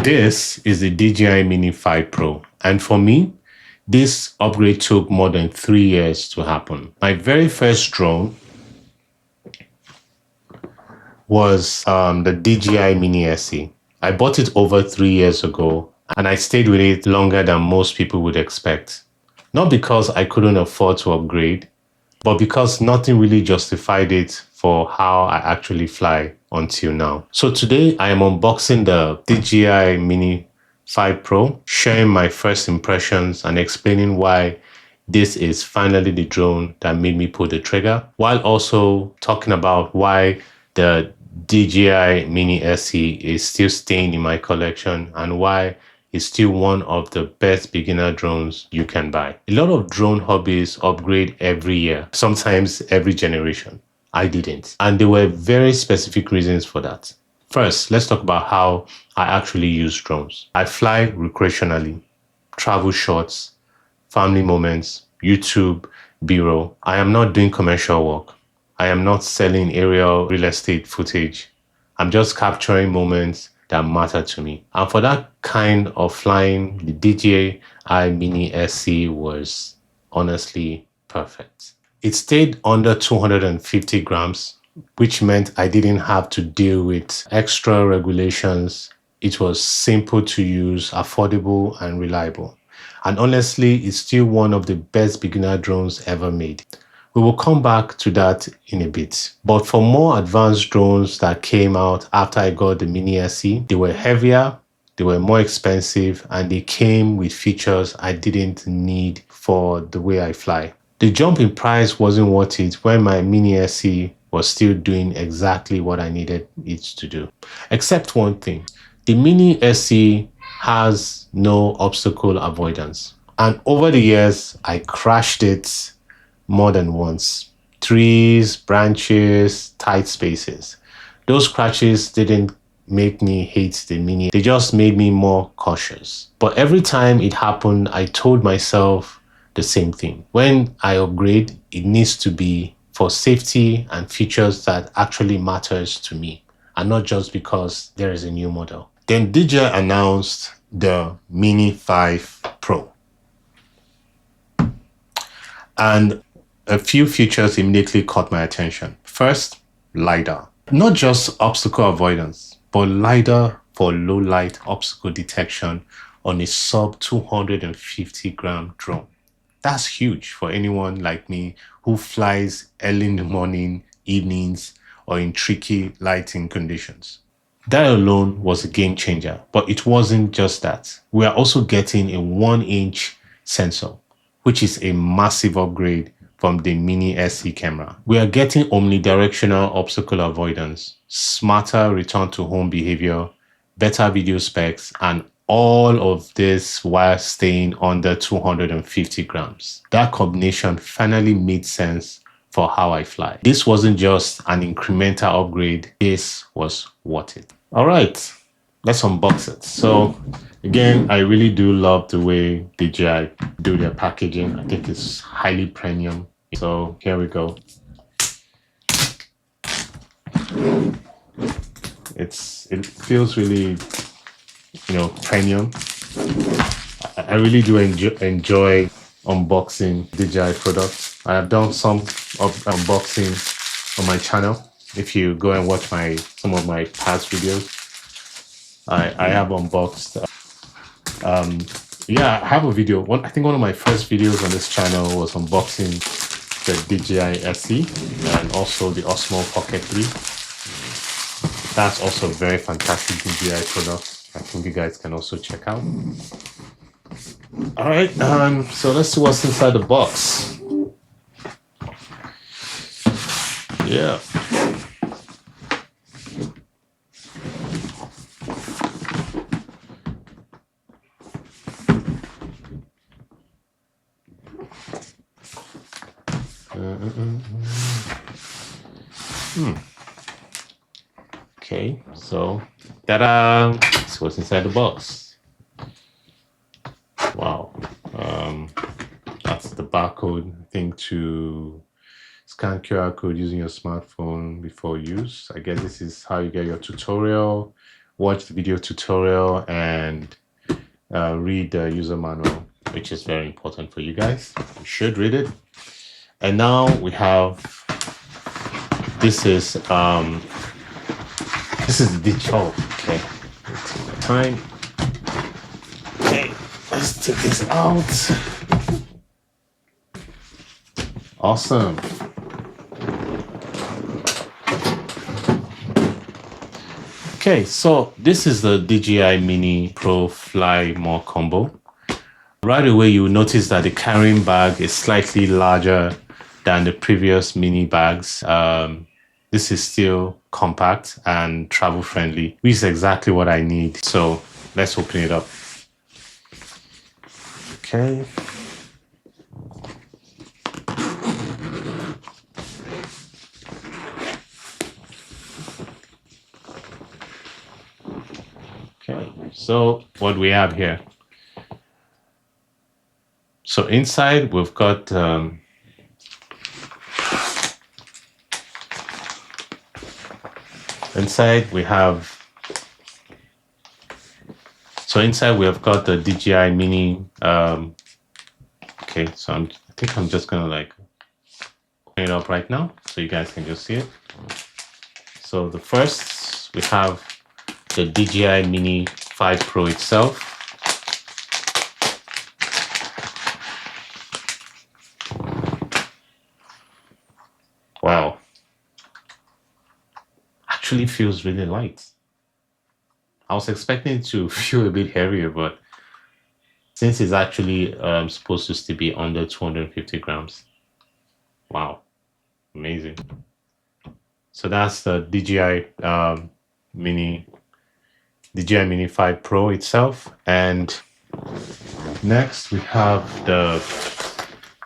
This is the DJI Mini 5 Pro, and for me, this upgrade took more than 3 years to happen. My very first drone was the DJI Mini SE. I bought it over 3 years ago, and I stayed with it longer than most people would expect. Not because I couldn't afford to upgrade, but because nothing really justified it for how I actually fly until now. So today I am unboxing the DJI Mini 5 Pro, sharing my first impressions and explaining why this is finally the drone that made me pull the trigger, while also talking about why the DJI Mini SE is still staying in my collection and why it's still one of the best beginner drones you can buy. A lot of drone hobbies upgrade every year, sometimes every generation. I didn't. And there were very specific reasons for that. First, let's talk about how I actually use drones. I fly recreationally, travel shots, family moments, YouTube, B-roll. I am not doing commercial work. I am not selling aerial real estate footage. I'm just capturing moments that matter to me. And for that kind of flying, the DJI Mini SE was honestly perfect. It stayed under 250 grams, which meant I didn't have to deal with extra regulations. It was simple to use, affordable, and reliable. And honestly, it's still one of the best beginner drones ever made. We will come back to that in a bit. But for more advanced drones that came out after I got the Mini SE, they were heavier, they were more expensive, and they came with features I didn't need for the way I fly. The jump in price wasn't worth it when my Mini SE was still doing exactly what I needed it to do. Except one thing. The Mini SE has no obstacle avoidance. And over the years, I crashed it more than once. Trees, branches, tight spaces. Those crashes didn't make me hate the Mini. They just made me more cautious. But every time it happened, I told myself the same thing. When I upgrade, it needs to be for safety and features that actually matters to me, and not just because there is a new model. Then DJI announced the Mini 5 Pro. And a few features immediately caught my attention. First, LiDAR. Not just obstacle avoidance, but LiDAR for low light obstacle detection on a sub 250 gram drone. That's huge for anyone like me who flies early in the morning, evenings, or in tricky lighting conditions. That alone was a game changer, but it wasn't just that. We are also getting a 1-inch sensor, which is a massive upgrade from the Mini SE camera. We are getting omnidirectional obstacle avoidance, smarter return to home behavior, better video specs, and all of this while staying under 250 grams. That combination finally made sense for how I fly. This wasn't just an incremental upgrade, this was worth it. All right, let's unbox it. So again, I really do love the way DJI do their packaging. I think it's highly premium. So here we go. It feels really, premium. I really do enjoy unboxing DJI products. I have done some of unboxing on my channel. If you go and watch some of my past videos, I have unboxed. I have a video. I think one of my first videos on this channel was unboxing the DJI SE and also the Osmo Pocket 3. That's also a very fantastic DJI product. I think you guys can also check out. All right, so let's see what's inside the box. Yeah. Okay, so ta-da! That's what's inside the box. Wow. That's the barcode thing to scan QR code using your smartphone before use. I guess this is how you get your tutorial watch the video tutorial and read the user manual, which is very important for you guys. You should read it. And now we have, this is the DJI. Okay, take my time. Okay, let's take this out. Awesome. Okay, so this is the DJI Mini Pro Fly More combo. Right away, you will notice that the carrying bag is slightly larger than the previous mini bags. This is still compact and travel friendly, which is exactly what I need. So let's open it up. Okay. Okay, so what we have here. So inside we've got inside we have got the DJI Mini. Okay, so I think I'm just gonna like open it up right now so you guys can just see it. So the first we have the DJI Mini 5 Pro itself. Wow. Actually feels really light. I was expecting it to feel a bit heavier, but since it's actually supposed to still be under 250 grams. Wow. Amazing. So that's the DJI Mini 5 Pro itself. And next we have the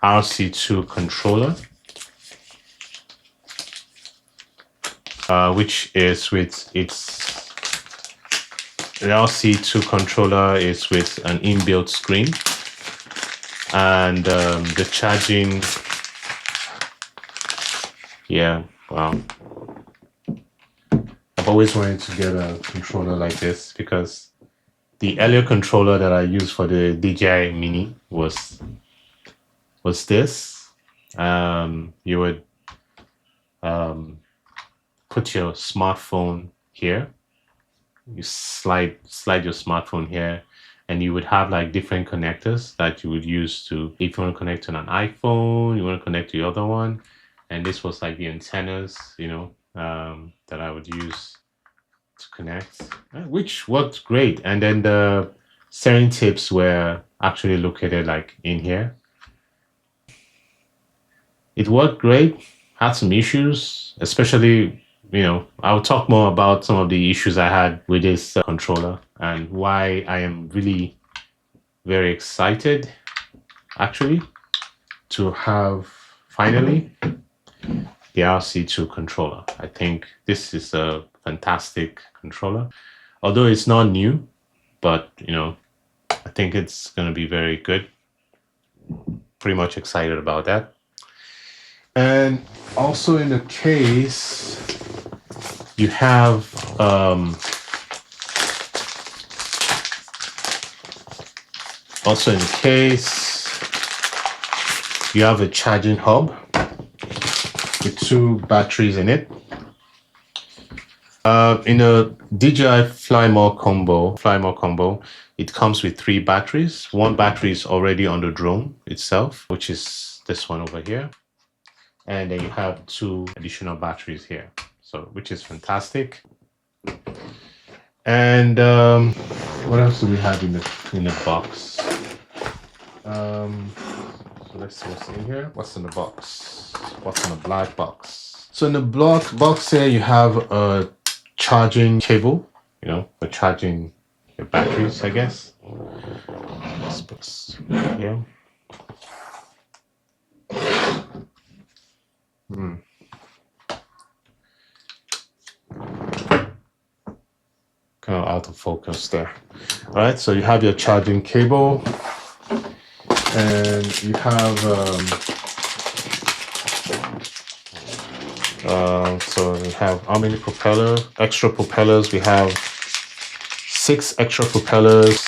RC2 controller, which is with the RC2 controller is with an inbuilt screen, and the charging. Yeah, wow. I've always wanted to get a controller like this because the earlier controller that I used for the DJI Mini was this. You would put your smartphone here. You slide your smartphone here, and you would have like different connectors that you would use to, if you want to connect to an iPhone, you want to connect to the other one. And this was like the antennas, you know, that I would use to connect, which worked great. And then the steering tips were actually located like in here. It worked great, had some issues, especially, you know, I'll talk more about some of the issues I had with this controller and why I am really very excited actually to have finally the RC2 controller. I think this is a fantastic controller, although it's not new, but you know, I think it's going to be very good. Pretty much excited about that. And also in the case, you have you have a charging hub with 2 batteries in it. In a DJI Fly More combo, it comes with 3 batteries. 1 battery is already on the drone itself, which is this one over here. And then you have 2 additional batteries here, so which is fantastic. And what else do we have in the box? So let's see what's in here. What's in the box? What's in the black box? So in the box here, you have a charging cable, you know, for charging your batteries, I guess. Let's put this here. Kind of out of focus there. All right, so you have your charging cable, and you have so we have how many extra propellers we have 6 extra propellers.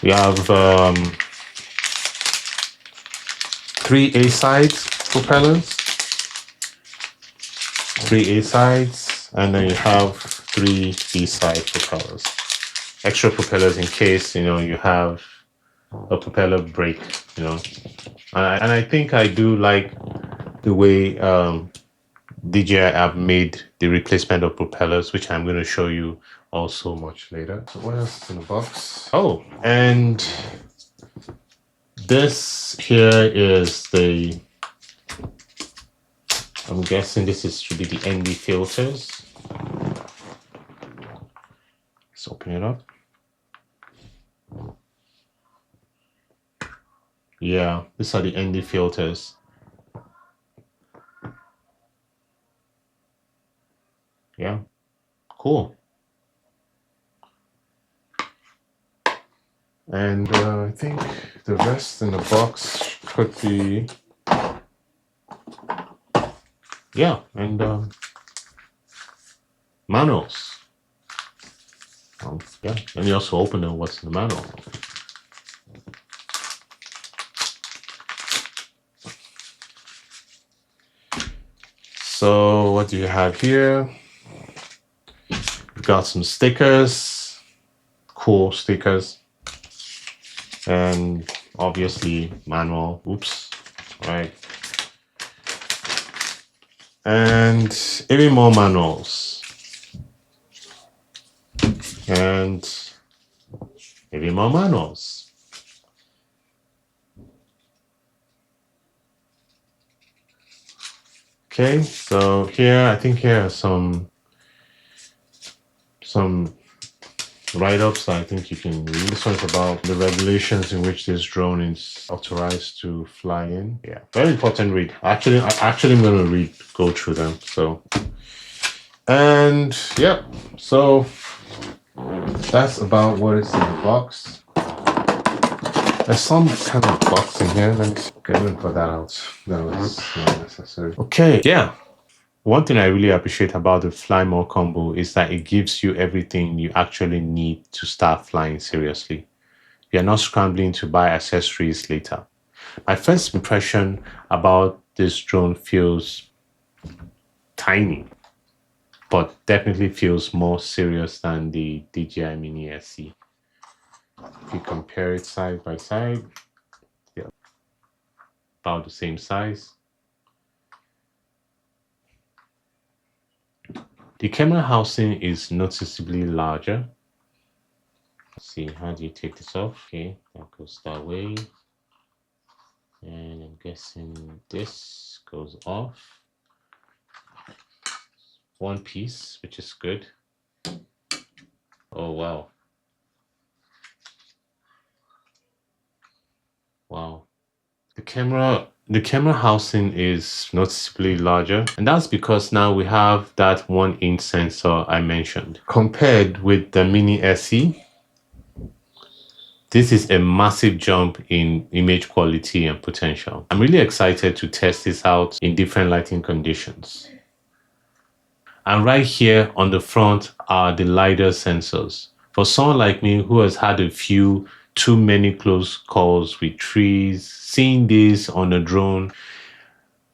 We have 3 A sides propellers, 3 A sides, and then you have 3 B side propellers. Extra propellers in case you have a propeller break. And I think I do like the way DJI have made the replacement of propellers, which I'm going to show you also much later. So what else is in the box? Oh, and this here is I'm guessing should be the ND filters. Let's open it up. Yeah, these are the ND filters. Yeah, cool. And I think the rest in the box could be, yeah, and manuals. Yeah, let me also open what's in the manual. So what do you have here? We've got some stickers, cool stickers, and obviously manual. Oops, right. And even more manuals. And even more manuals. Okay, so here, I think here are some write-ups I think you can read. This one's about the regulations in which this drone is authorized to fly in. Yeah, very important read. Actually, I'm going to go through them. So, and yeah, so that's about what is in the box. There's some kind of box in here. Let me put that out. That was not necessary. Okay, yeah. One thing I really appreciate about the Fly More combo is that it gives you everything you actually need to start flying seriously. You're not scrambling to buy accessories later. My first impression about this drone feels tiny, but definitely feels more serious than the DJI Mini SE. If you compare it side by side, yeah, about the same size. The camera housing is noticeably larger. Let's see, how do you take this off? Okay, that goes that way. And I'm guessing this goes off. One piece, which is good. Oh, wow. Wow. The camera housing is noticeably larger, and that's because now we have that 1-inch sensor I mentioned. Compared with the Mini SE, this is a massive jump in image quality and potential. I'm really excited to test this out in different lighting conditions. And right here on the front are the LiDAR sensors. For someone like me who has had a few too many close calls with trees, seeing this on a drone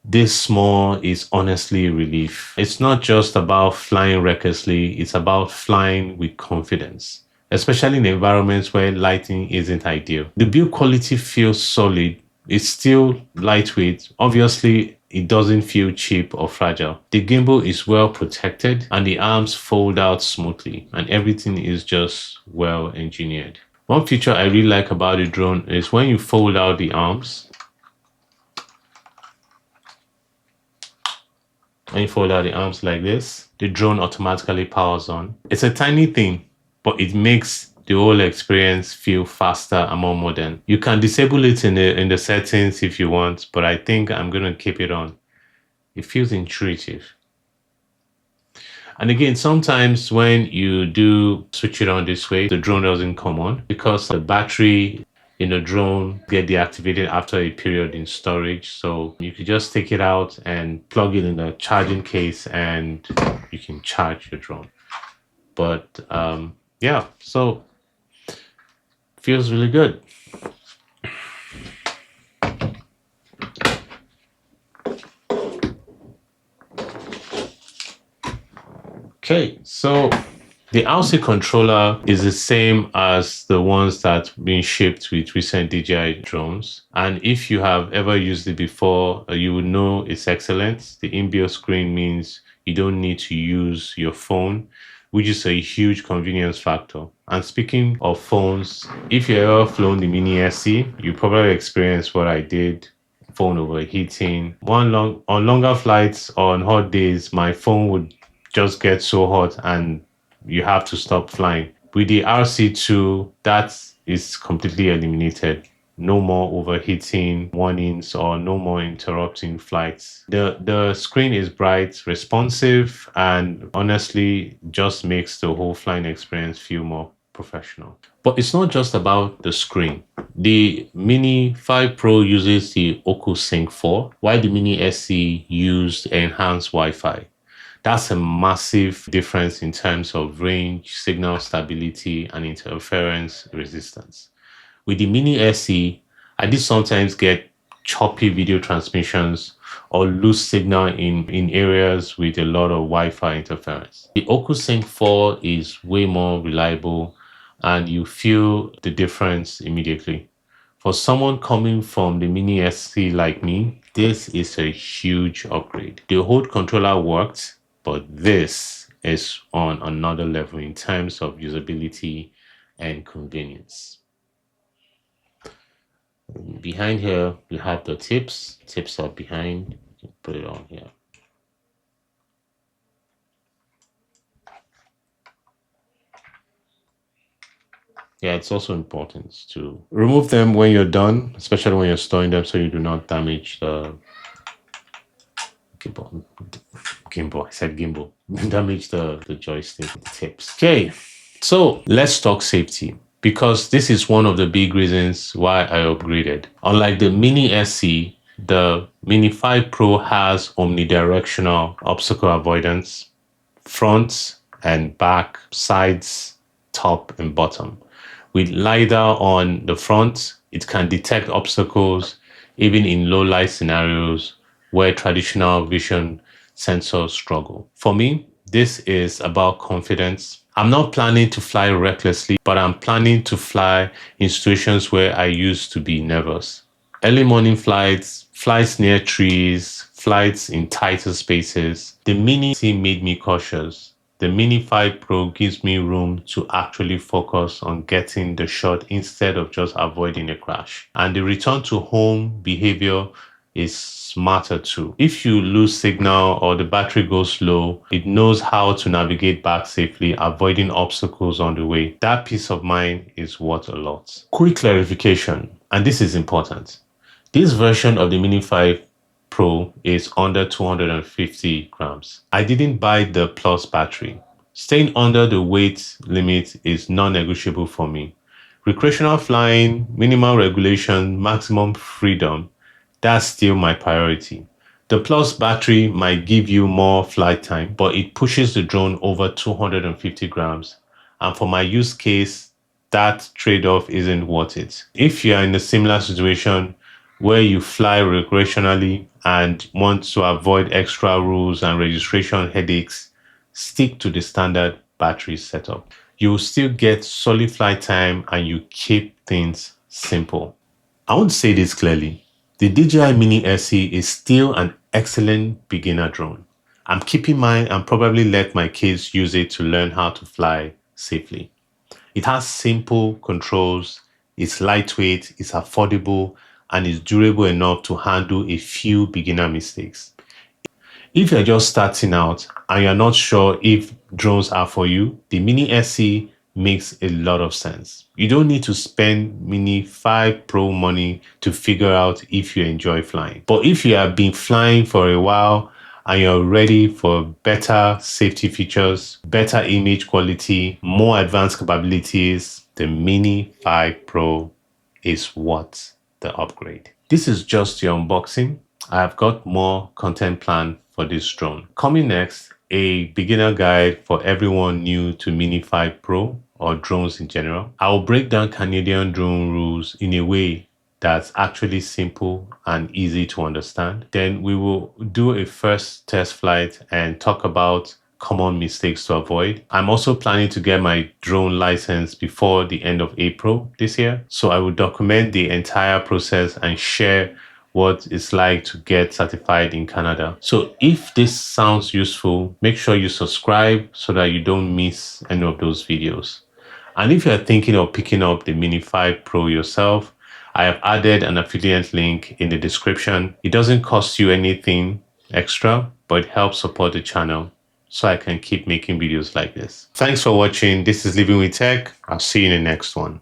this small is honestly a relief. It's not just about flying recklessly, it's about flying with confidence, especially in environments where lighting isn't ideal. The build quality feels solid. It's still lightweight. Obviously, it doesn't feel cheap or fragile. The gimbal is well protected and the arms fold out smoothly, and everything is just well engineered. One feature I really like about the drone is when you fold out the arms, when you fold out the arms like this, the drone automatically powers on. It's a tiny thing, but it makes the whole experience feel faster and more modern. You can disable it in the settings if you want, but I think I'm going to keep it on. It feels intuitive. And again, sometimes when you do switch it on this way, the drone doesn't come on because the battery in the drone get deactivated after a period in storage. So you could just take it out and plug it in the charging case and you can charge your drone. But Yeah, so feels really good. Okay, so the RC controller is the same as the ones that been shipped with recent DJI drones. And if you have ever used it before, you would know it's excellent. The inbuilt screen means you don't need to use your phone, which is a huge convenience factor. And speaking of phones, if you ever flown the Mini SE, you probably experienced what I did, phone overheating. On longer flights or on hot days, my phone would just get so hot and you have to stop flying. With the RC2, that is completely eliminated. No more overheating warnings or no more interrupting flights. The screen is bright, responsive, and honestly just makes the whole flying experience feel more professional. But it's not just about the screen. The Mini 5 Pro uses the OcuSync 4, while the Mini SE used enhanced Wi-Fi. That's a massive difference in terms of range, signal stability, and interference resistance. With the Mini SE, I did sometimes get choppy video transmissions or lose signal in areas with a lot of Wi-Fi interference. The OcuSync 4 is way more reliable and you feel the difference immediately. For someone coming from the Mini SE like me, this is a huge upgrade. The Hold controller worked, but this is on another level in terms of usability and convenience. Behind here, you have the tips. Tips are behind. You can put it on here. Yeah, it's also important to remove them when you're done, especially when you're storing them so you do not damage the gimbal. Gimbal, I said gimbal. Damage the joystick, the tips. Okay, so let's talk safety because this is one of the big reasons why I upgraded. Unlike the Mini SE, the Mini 5 Pro has omnidirectional obstacle avoidance, front and back, sides, top and bottom. With LiDAR on the front, it can detect obstacles even in low light scenarios where traditional vision sensors struggle. For me, this is about confidence. I'm not planning to fly recklessly, but I'm planning to fly in situations where I used to be nervous. Early morning flights, flights near trees, flights in tighter spaces. The Mini SE made me cautious. The Mini 5 Pro gives me room to actually focus on getting the shot instead of just avoiding a crash. And the return to home behavior is smarter too. If you lose signal or the battery goes low, it knows how to navigate back safely, avoiding obstacles on the way. That peace of mind is worth a lot. Quick clarification, and this is important. This version of the Mini 5 Pro is under 250 grams. I didn't buy the Plus battery. Staying under the weight limit is non-negotiable for me. Recreational flying, minimal regulation, maximum freedom, that's still my priority. The Plus battery might give you more flight time, but it pushes the drone over 250 grams. And for my use case, that trade-off isn't worth it. If you are in a similar situation where you fly recreationally and want to avoid extra rules and registration headaches, stick to the standard battery setup. You will still get solid flight time and you keep things simple. I want to say this clearly. The DJI Mini SE is still an excellent beginner drone. I'm keeping mine and probably let my kids use it to learn how to fly safely. It has simple controls, it's lightweight, it's affordable, and is durable enough to handle a few beginner mistakes. If you're just starting out and you're not sure if drones are for you, the Mini SE makes a lot of sense. You don't need to spend Mini 5 Pro money to figure out if you enjoy flying. But if you have been flying for a while and you're ready for better safety features, better image quality, more advanced capabilities, the Mini 5 Pro is worth the upgrade. This is just the unboxing. I have got more content planned for this drone. Coming next, a beginner guide for everyone new to Mini 5 Pro or drones in general. I will break down Canadian drone rules in a way that's actually simple and easy to understand. Then we will do a first test flight and talk about common mistakes to avoid. I'm also planning to get my drone license before the end of April this year. So I will document the entire process and share what it's like to get certified in Canada. So if this sounds useful, make sure you subscribe so that you don't miss any of those videos. And if you're thinking of picking up the Mini 5 Pro yourself, I have added an affiliate link in the description. It doesn't cost you anything extra, but it helps support the channel so I can keep making videos like this. Thanks for watching. This is Living with Tech. I'll see you in the next one.